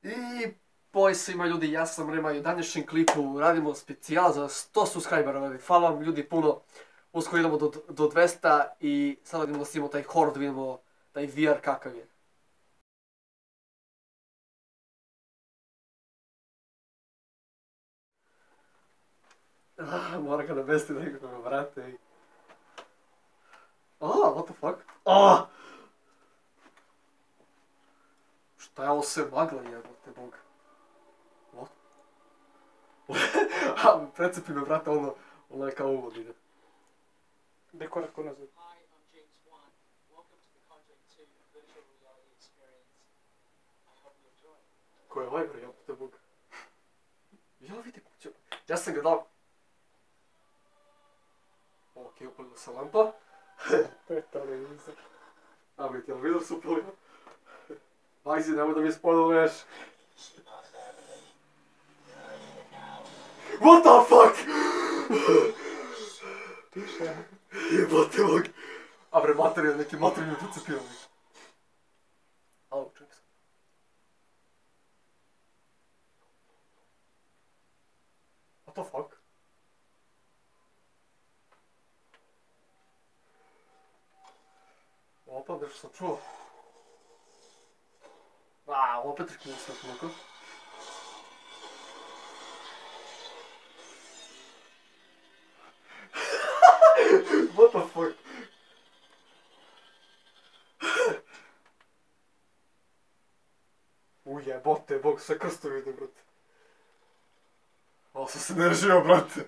I boj svima ljudi, ja sam Rema i u današnjem klipu radimo specijal za 100 subscribera. Hvala vam ljudi puno, uskoro idemo do 200 i sad idemo da snimamo taj horror, da vidimo taj VR kakav je. Moram ga navesti nekako, brate. What the fuck? Šta je ovo sve magla, jebote bog? What? Precepi me, brate, ono je kao uvod ide. Gdje korak unazad? Hi, I'm James Wan. Welcome to the Conjuring 2 virtual reality experience. I hope you enjoy. Ko je ovaj bre, jebote bog? Jel vidi kuće? Ja sam ga dao... Ok, upalila se lampa. To je televizor. A mi televizor su upalila. Bajzi, nemoj da mi spoiluješ. What the fuck? Tiše. Jebote bog. A bre, materija, neki materija mi precepio mi. Alo, čekaj sam. What the fuck? Opet nešto sam čuo. Opet riknuo sam koliko. What the fuck? Ujebote, bog, sve krsto vidim, brate. Ovo sam se nervio, brate.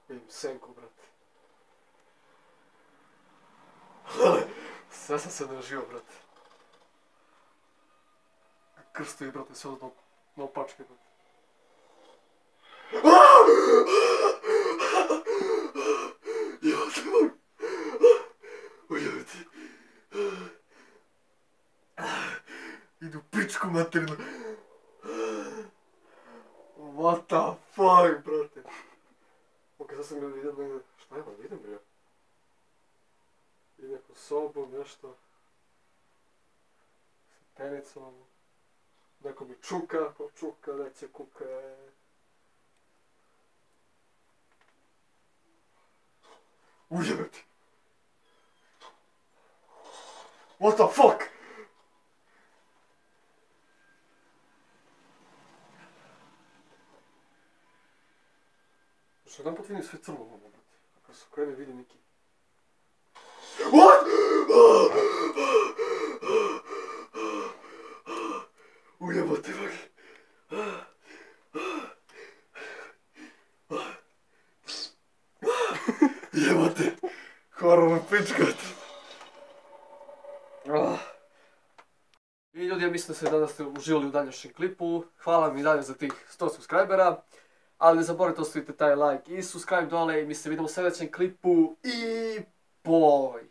Vidim senku, brate. Sve sam se nervio, brate. Krstovi, brate, sve od opačke, brate. Jebote bog. Ujebote. Idu pičku materinu. What the fuck, brate. Ok, sad sam ga vidio negdje. Šta je, vidim bre? I neku sobu, nešto. S tenicom. Neko mi čuka, pa čuka, neće kuka. Ujebati. What the fuck? Što jedan pot vidim sve crno, brate. Ako se krene vidi neki. What? Ujebote bog. Jebote. Horror pičkati. I ljudi, ja mislim da ste danas uživali u današnjem klipu. Hvala vam i dalje za tih 100 subscribera. Ali ne zaboravite ostavite taj like i subscribe dole i mi se vidimo u sljedećem klipu i boj!